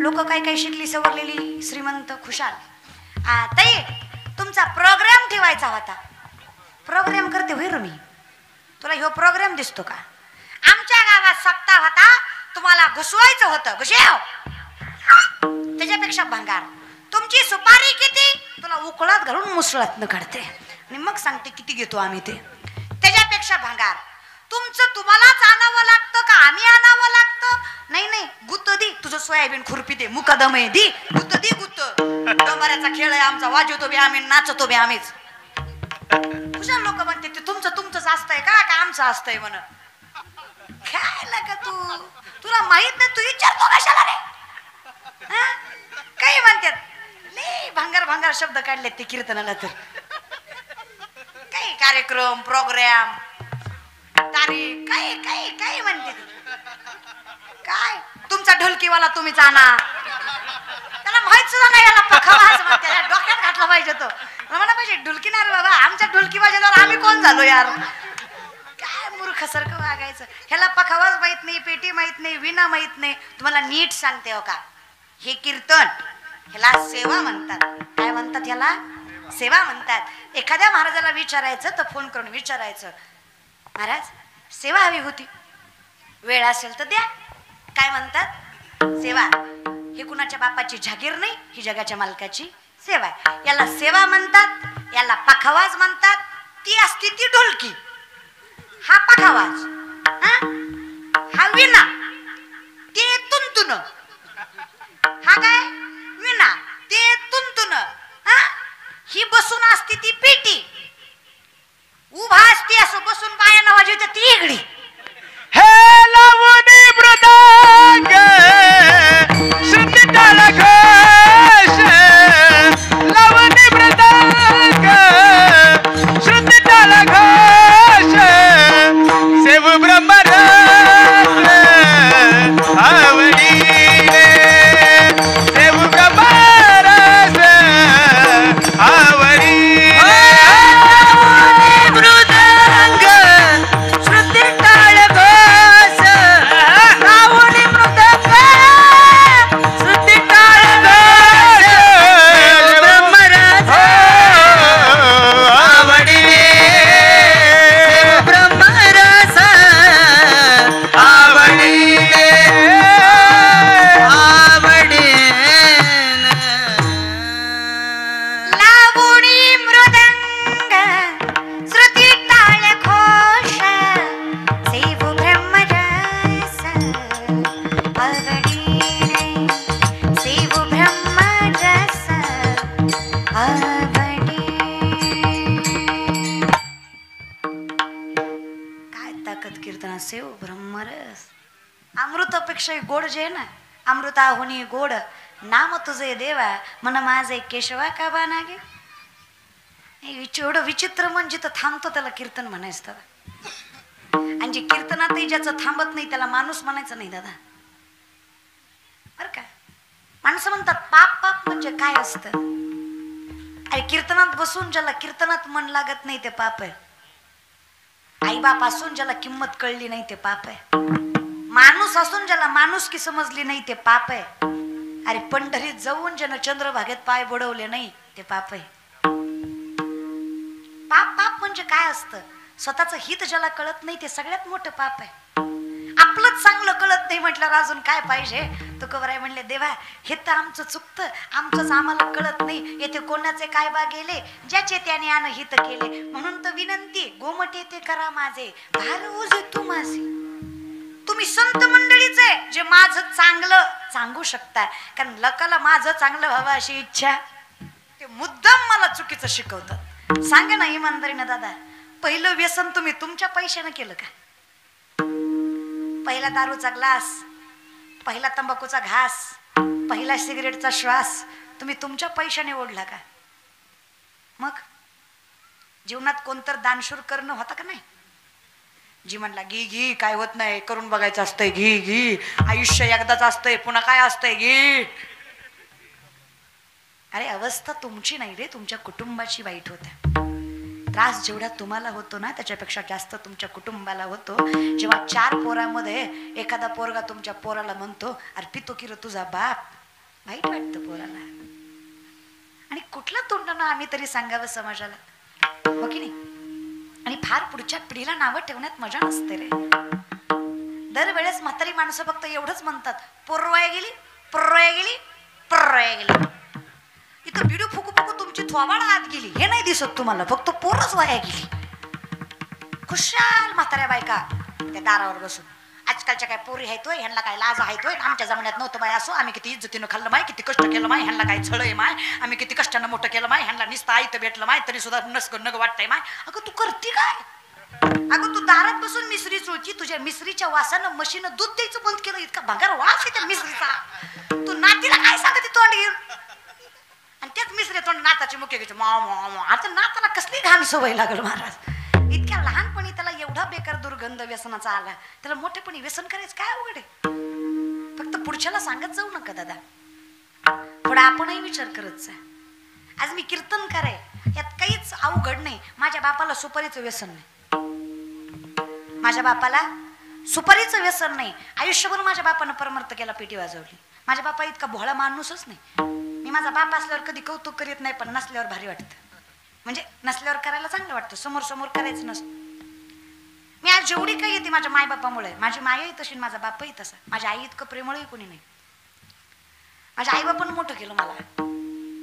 लोक काय काय शिकली सवरलेली श्रीमंत खुशाल. ताई तुमचा प्रोग्राम ठेवायचा होता. प्रोग्राम करते होय मी. तुला ह्यो प्रोग्राम दिसतो का? आमच्या गावात सप्ताह होता, तुम्हाला घुसवायचं होतं. घुसव. त्याच्यापेक्षा भंगार. तुमची सुपारी किती? तुला उकळात घालून मुसळात न काढते आणि मग सांगते किती घेतो आम्ही ते. त्याच्यापेक्षा भंगार. तुमचं तुम्हालाच आणावं लागतं का आम्ही आणावं लागतं? नाही नाही, गुत्त दे. तुझं सोयाबीन खुरपी दे, मुकादम आहे दी. गुत्त दे गुत्त. डोंबऱ्याचा खेळ आहे आमचा, वाजवतो बी आम्ही, नाचतो बी आम्हीच. कुशाल लोक म्हणते ते तुमचं तुमचंच असतंय का आमचं असतंय म्हण. काय का तू, तुला माहित नाही, तू विचारतो कशाला रे? काही म्हणतात लय भांगार भांगार शब्द काढलेत ते कीर्तनाला. तर काही कार्यक्रम प्रोग्राम तारीख काय काय काय म्हणते. काय तुमचा ढोलकीवाला तुम्हीच आणा. त्याला माहित सुद्धा नाही याला पखावाच म्हणते. त्याला डोक्यात घातला पाहिजे तो. म्हणा पाहिजे ढोलकी नाही रे बाबा, आमच्या ढोलकी वाजवल्यावर आम्ही कोण झालो यार? काय मूर्खासारखं वागायचं. ह्याला पखावाच माहित नाही, पेटी माहित नाही, विना माहित नाही. तुम्हाला नीट सांगते हो का, हे कीर्तन ह्याला सेवा म्हणतात. काय म्हणतात ह्याला? सेवा म्हणतात. एखाद्या महाराजाला विचारायचं तर फोन करून विचारायचं, महाराज सेवा हवी होती, वेळ असेल तर द्या. काय म्हणतात? सेवा. हे कुणाच्या बापाची जागीर नाही, ही जगाच्या मालकाची सेवा आहे. याला सेवा म्हणतात, याला पखावाज म्हणतात. ती असती ती ढोलकी, हा पखावाज, हा विना, ते तुंतुन. हा काय? विना, ते तुंतुन. ही बसून असती ती पेटी, उभा असती असं बसून पायानं वाजवते ती इगडी. हे लावणी मृदंग श्रुती टाळ घोष, लावणी मृदंग श्रुती टाळ घोष, सेव ब्रह्मरस आवडीले, सेव ब्रह्मरस आवडीले. सेव ब्रह्मरस. अमृतापेक्षा गोड जे ना, अमृताहुनी गोड नाम तुझे देवा, मन माझे केशवा का बानागे. एवढं विचित्र म्हणजे तर थांबतो त्याला कीर्तन म्हणायचं. आणि जे कीर्तनातही ज्याचं थांबत नाही त्याला माणूस म्हणायचं नाही दादा, बर का. माणसं म्हणतात पाप पाप म्हणजे काय असतं. आणि कीर्तनात बसून ज्याला कीर्तनात मन लागत नाही ते पाप आहे. आई बाप असून ज्याला किंमत कळली नाही ते पाप आहे. माणूस असून ज्याला माणुसकी समजली नाही ते पाप आहे. अरे पंढरीत जाऊन ज्यानं चंद्रभागेत पाय बुडवले नाही ते पाप आहे. पाप पाप म्हणजे काय असतं? स्वतःचं हित ज्याला कळत नाही ते सगळ्यात मोठं पाप आहे. आपलंच चांगलं कळत नाही म्हटल्यावर अजून काय पाहिजे. तुकोबाराय म्हणले देवा हे तर आमचं चुकतं, आमचंच आम्हाला कळत नाही. येथे कोणाचे काय बा गेले, ज्याचे त्याने आण हित केले. म्हणून तर विनंती गोमटे ते करा माझे, भार ओझे तू माझे. तुम्ही संत मंडळीच आहे जे माझं चांगलं सांगू शकता. कारण लोकाला माझं चांगलं व्हावं अशी इच्छा, ते मुद्दाम मला चुकीचं शिकवतात. सांगा ना इमानदारीनं दादा, पहिलं व्यसन तुम्ही तुमच्या पैशानं केलं का? पहिला दारूचा ग्लास, पहिला तंबाखूचा घास, पहिला सिगरेटचा श्वास तुम्ही तुमच्या पैशाने ओढला का? मग जीवनात कोणतर दानशूर करणं होतं का नाही? जी म्हणला घी घी काय होत नाही, करून बघायचं असतंय, घी घी आयुष्य एकदाच असतंय, पुन्हा काय असतंय घी. अरे अवस्था तुमची नाही रे, तुमच्या कुटुंबाची वाईट होते. त्रास जेवढा तुम्हाला होतो ना त्याच्यापेक्षा जास्त तुमच्या कुटुंबाला होतो. जेव्हा 4 पोरामध्ये एखादा पोरगा तुमच्या पोराला म्हणतो अरे पितो की रे तुझा बाप, वाईट वाटतं पोराला. आणि कुठलं तोंडानं आम्ही तरी सांगावं समाजाला, हो की नाही? आणि फार पुढच्या पिढीला नावं ठेवण्यात मजा नसते रे. दरवेळेस म्हातारी माणसं फक्त एवढंच म्हणतात, पोरवाया गेली, पोरवाया गेली, पोरवाया गेली. इथं बिडू फुकू फुकू तुमची थोबाड आत गेली हे नाही दिसत तुम्हाला, फक्त पोरच वाया गेली. खुशाल म्हाताऱ्या बायका त्या दारावर बसून, आजकालच्या काय पोरी आहेत, ह्यांना काय लाज आहेत, आमच्या जमान्यात नव्हतं बाय असो, आम्ही किती इज्जतीनं खाल्लं माय, किती कष्ट केलं माय, ह्यांना काय छळ आहे माय, आम्ही किती कष्टानं मोठं केलं माय, ह्यांना निस्ता आयतं भेटलं माय, तरी सुद्धा नग वाटतंय माय. अगं तू करती काय? अगं तू दारात बसून मिसरी चोळची, तुझ्या मिसरीच्या वासानं म्हशीनं दूध द्यायचं बंद केलं, इतका भंगार वास आहे त्या मिसरीचा. तू नातीला काय सांगते तोंड घेऊन? आणि त्याच मिसरी तोंड नाताची मुख्य घ्यायचं मा मा मा. आता नाताला कसली घाण सवय लागल महाराज. इतक्या लहानपणी त्याला एवढा बेकार दुर्गंध व्यसनाचा आला, त्याला मोठेपणी व्यसन करायचं काय अवघड आहे? फक्त पुढच्याला सांगत जाऊ नका दादा, थोडा आपणही विचार करत जा. आज मी कीर्तन कराय, यात काहीच अवघड नाही. माझ्या बापाला सुपारीचं व्यसन नाही, माझ्या बापाला सुपारीचं व्यसन नाही. आयुष्यभर माझ्या बापानं परमार्थ केला, पेटी वाजवली. माझ्या बापा इतका भोळा माणूसच नाही. मी माझा बाप असल्यावर कधी कौतुक करीत नाही, पण नसल्यावर भारी वाटतं. म्हणजे नसल्यावर करायला चांगलं वाटतं, समोर समोर करायचं नसतं. मी आज जेवढी काही येते माझ्या मायबापामुळे. माझी मायाही तशी, माझा बापही तसा. माझ्या आई इतकं प्रेमळही कोणी नाही. माझ्या आई बापानं मोठं केलं मला.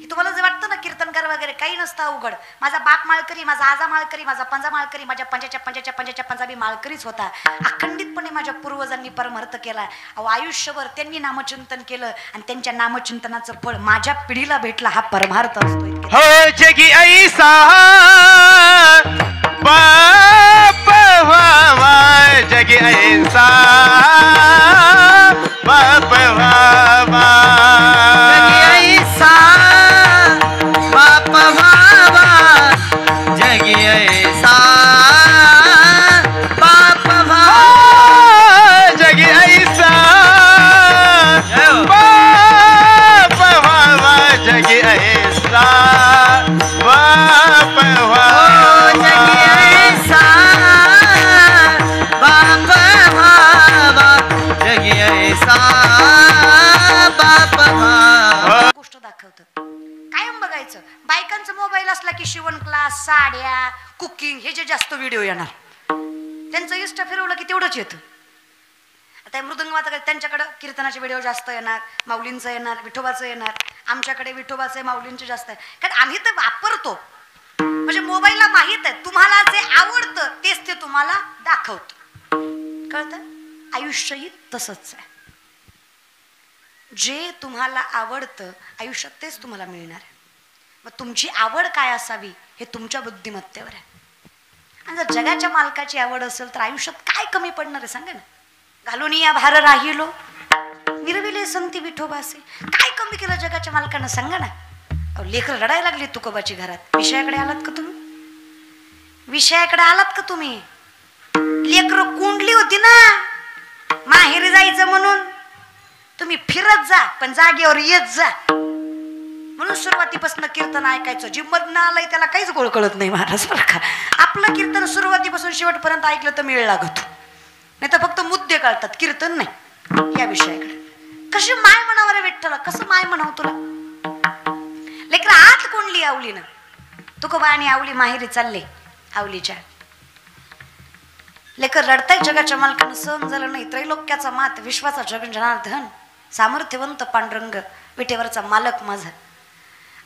की तुम्हाला जे वाटतं ना कीर्तनकार वगैरे, काही नसतं अवघड. माझा बाप माळकरी, माझा आजा माळकरी, माझा पंजा माळकरी, माझ्या पंजाच्या पंजा बी माळकरीच होता. अखंडितपणे माझ्या पूर्वजांनी परमार्थ केला. अहो आयुष्यभर त्यांनी नामचिंतन केलं आणि त्यांच्या नामचिंतनाचं फळ माझ्या पिढीला भेटला. हा परमार्थ असतो. हो जगी ऐसा बाप व्हावा, जगी ऐसा बाप व्हावा, जगी ऐसा बाप व्हावा, जगी ऐसा बाप व्हावा, जगी ऐसा बाप व्हावा, जगी ऐसा बाप व्हावा, जगी ऐसा बाप व्हावा, जगी ऐसा बाप व्हावा. गोष्ट दाखवतात. कायम बघायचं, बायकांचा मोबाईल असला की शिवण क्लास, साड्या, कुकिंग हे जे जास्त व्हिडिओ येणार. त्यांचं इष्ट फिरवलं की तेवढंच येतं. आता मृदंगवाचा त्यांच्याकडे कीर्तनाचे व्हिडिओ जास्त येणार, माऊलींचं येणार, विठोबाचं येणार. आमच्याकडे विठोबाचे माऊलींचे जास्त आहे, कारण आम्ही तर वापरतो. म्हणजे मोबाईलला माहित आहे तुम्हाला जे आवडतं तेच ते तुम्हाला दाखवतं. कळतं? आयुष्यही तसंच आहे. जे तुम्हाला आवडतं आयुष्यात तेच तुम्हाला मिळणार आहे. मग तुमची आवड काय असावी हे तुमच्या बुद्धिमत्तेवर आहे. आणि जर जगाच्या मालकाची आवड असेल तर आयुष्यात काय कमी पडणार आहे सांगा ना. घालून या भार राहिलो विरविले संती विठोबासे. काय कमी केलं जगाच्या मालकानं सांगा ना. लेकर रडायला लागली तुकोबाची घरात. विषयाकडे आलात का तुम्ही? विषयाकडे आलात का तुम्ही? लेकर कोंडली होती ना माहेरी जायचं म्हणून. तुम्ही फिरत जा पण जागेवर येत जा. म्हणून सुरुवातीपासून कीर्तन ऐकायचं. जिम्मत ना आलंय त्याला काहीच गोळ कळत नाही महाराज बरं का. आपलं कीर्तन सुरुवातीपासून शेवटपर्यंत ऐकलं तर मेळ लागतो, नाही तर फक्त मुद्दे कळतात, कीर्तन नाही. या विषयाकडे कशी माय म्हणावं रे विठ्ठला, कसं माय म्हणावं तुला. लेकर आत कोंडली आवलीनं. तुकोबा आणि आवली माहेरी चालले आवलीच्या. लेकर रडताय जगाच्या मालकानं सहन झालं नाही. त्रैलोक्याचा मात विश्वाचा जगजनार्दन सामर्थ्यवंत पांडुरंग विटेवरचा मालक माझा.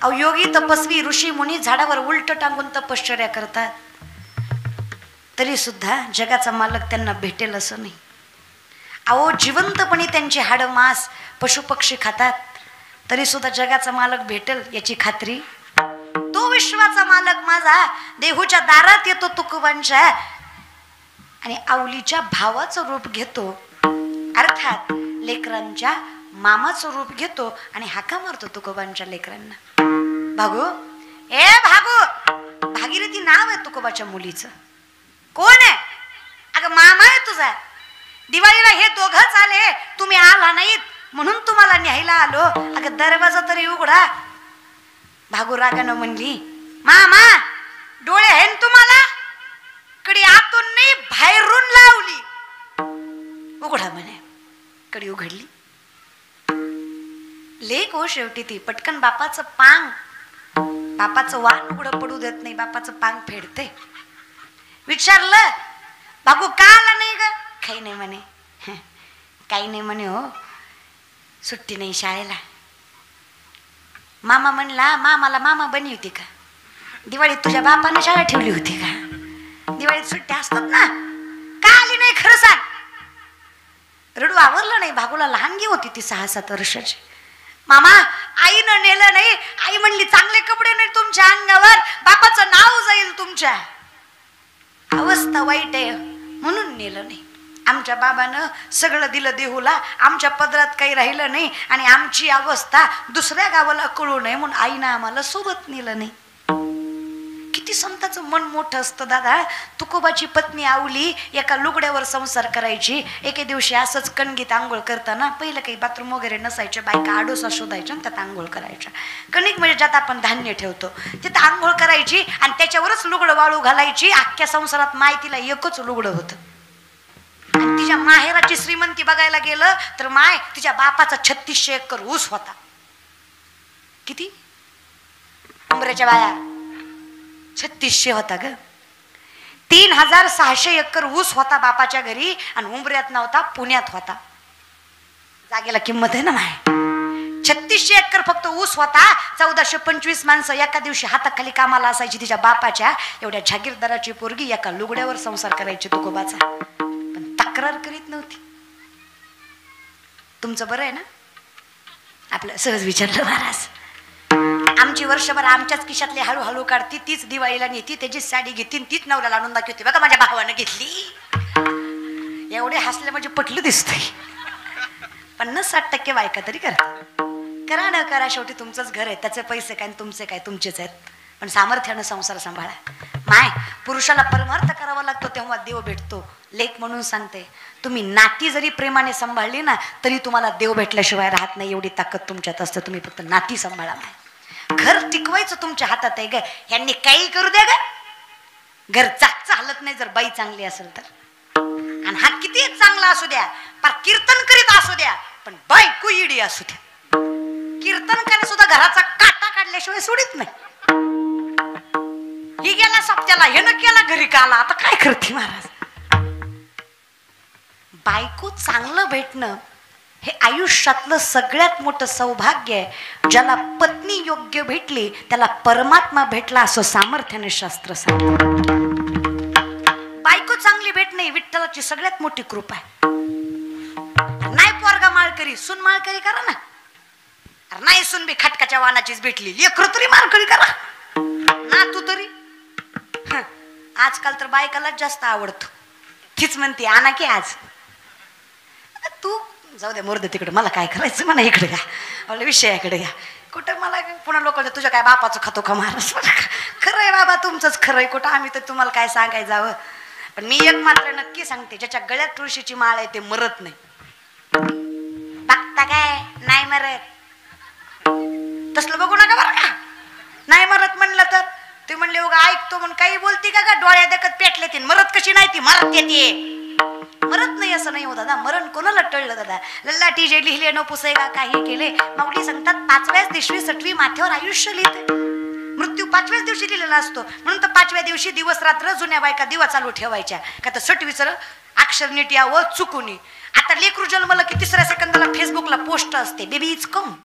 अहो योगी तपस्वी ऋषी मुनी झाडावर उलट टांगून तपश्चर्या करतात, तरी सुद्धा जगाचा मालक त्यांना भेटेल असं नाही. अहो जिवंतपणे त्यांची हाडं मांस पशुपक्षी खातात, तरी सुद्धा जगाचा मालक भेटेल याची खात्री. तो विश्वाचा मालक माझा देहूच्या दारात येतो तुकोबांच्या आणि आवलीच्या भावाचं रूप घेतो, अर्थात लेकरांच्या मामाचं रूप घेतो आणि हाका मारतो तुकोबांच्या लेकरांना. भागू ए भागू. भागीरथी नाव आहे तुकोबाच्या मुलीचं. कोण आहे? अगं मामा आहे तुझा. दिवाळीला हे दोघंच आले, तुम्ही आला नाहीत म्हणून तुम्हाला न्यायला आलो. अगं दरवाजा तरी उघडा. भागू रागानं म्हणली, मामा डोळे आहे ना तुम्हाला? कडी आतून नाही बाहेरून लावली. उघडा म्हणे. कडी उघडली. लेक हो शेवटी ती. पटकन बापाचं पांग, बापाचं वाण उघडं पडू देत नाही, बापाचं पांग फेडते. विचारलं बाबू का आला नाही ग? काही नाही म्हणे. काही नाही म्हणे हो, सुट्टी नाही शाळेला. मामा म्हणला मामाला मामा बनी होती का? दिवाळीत तुझ्या बापाने शाळा ठेवली होती का? दिवाळीत सुट्ट्या असतात ना, का आली नाही खरं सांग. रडू आवरलं नाही. भागूला लहानगी होती ती 6-7 वर्षाची. मामा आईनं नेलं नाही. आई म्हणली चांगले कपडे नाही तुमच्या अंगावर, बापाचं नाव जाईल तुमच्या. अवस्था वाईट आहे म्हणून नेलं नाही. आमच्या बाबानं सगळं दिलं देहूला, आमच्या पदरात काही राहिलं नाही आणि आमची अवस्था दुसऱ्या गावाला कळू नये म्हणून आईनं आम्हाला सोबत नेलं नाही. किती संताचं मन मोठं असतं दादा. तुकोबाची पत्नी आवली एका लुगड्यावर संसार करायची. एके दिवशी असंच कणगीत आंघोळ करताना, पहिलं काही बाथरूम वगैरे नसायच्या, बायका आडोसा शोधायच्या आणि त्यात आंघोळ करायच्या. कणिक म्हणजे ज्यात आपण धान्य ठेवतो तिथं आंघोळ करायची आणि त्याच्यावरच लुगडं वाळू घालायची. अख्ख्या संसारात मायतीला एकच लुगडं होतं. आणि तिच्या माहेराची श्रीमंती बघायला गेलं तर माय तिच्या बापाचा 3600 एकर ऊस होता. किती? उंबऱ्याच्या बाया 3600 होता ग. 3600 एकर ऊस होता बापाच्या घरी आणि उंबऱ्यात नव्हता, पुण्यात होता. जागेला किंमत आहे ना माय. 3600 एकर फक्त ऊस होता. 1425 माणसं एका दिवशी हाताखाली कामाला असायची तिच्या बापाच्या. एवढ्या जागीरदाराची पोरगी एका लुगड्यावर संसार करायची तुकोबाचा, पण तक्रार करीत नव्हती. तुमचं बरं आहे ना? आपलं सहज विचारलं महाराज. आमची वर्षभर आमच्याच खिशातले हळूहळू काढती, तीच दिवाळीला नेती, त्याचीच साडी घेती, तीच नवऱ्याला आणून दाखवते. बघा माझ्या भावानं घेतली. एवढे हसले म्हणजे पटलं दिसतंय. 50-60% बायका तरी करतात. करा न करा शेवटी तुमचंच घर आहे, त्याचे पैसे काय तुमचे काय तुमचेच आहेत. पण सामर्थ्यानं संसार सांभाळा. माय पुरुषाला परमार्थ करावा लागतो तेव्हा देव भेटतो. लेख म्हणून सांगते, तुम्ही नाती जरी प्रेमाने सांभाळली ना तरी तुम्हाला देव भेटल्याशिवाय राहत नाही. एवढी ताकद तुमच्यात असते. तुम्ही फक्त नाती सांभाळा. घर टिकवायचं तुमच्या हातात आहे ग. ह्यांनी काही करू द्या ग, घर चालत नाही जर बाई चांगली असेल तर. आणि हा किती चांगला असू द्या, पर कीर्तन करीत असू द्या, पण बायको इडी असू द्या. कीर्तन करायला सुद्धा घराचा काटा काढल्याशिवाय सोडित नाही. ही गेला सप्त्याला, हे न केला घरी का आला, आता काय करते महाराज. बायको चांगलं भेटणं हे आयुष्यातलं सगळ्यात मोठं सौभाग्य आहे. ज्याला पत्नी योग्य भेटली त्याला परमात्मा भेटला असं सामर्थ्याने शास्त्र सांगतं. बायको चांगली भेटणं ही विठ्ठलाची सगळ्यात मोठी कृपा आहे. नाही पोरगा माळकरी, सून माळकरी करा ना. नाही सून बी खटकाच्या वाहनाचीच भेटली, लेकरं तरी माळकरी करा ना. तू तरी आजकाल तर बायकालाच जास्त आवडतो. तीच म्हणते आणा की आज. तू जाऊ दे मोरदे तिकडे, मला काय करायचं म्हणा, इकडे घ्या मला विषयाकडे घ्या. कुठं मला पुन्हा लोक तुझ्या काय बापाचं खातो का महाराज. खरंय बाबा तुमचंच खरंय, कुठं आम्ही तर तुम्हाला काय सांगायचं जावं. पण मी एक मात्र नक्की सांगते, ज्याच्या गळ्यात तुळशीची माळ आहे ते मरत नाही. बघता काय नाही मरत तसलं बघू नका बरं का. नाही मरत म्हणलं तर ते म्हणले उगा ऐकतो म्हणून काही बोलती का गा. डोळ्या देखत पेटले ती मरत कशी नाही, ती मरत येते. मरत नाही असं नाही हो दादा. मरण कोणाला टळलं दादा. लल्लाटी जे लिहिले न पुसेगा काही केले. माऊली सांगतात 5व्याच दिवशी 6वी माथ्यावर आयुष्य लिहिते. मृत्यू 5व्याच दिवशी लिहिलेला असतो. म्हणून तर 5व्या दिवशी दिवस रात्र जुन्या बायका दिवा चालू ठेवायच्या का तर 6वीचं अक्षर नीट यावं चुकून. आता लेकरू जन्मलं की 3ऱ्या सेकंदाला फेसबुकला पोस्ट असते, बेबी इज कम.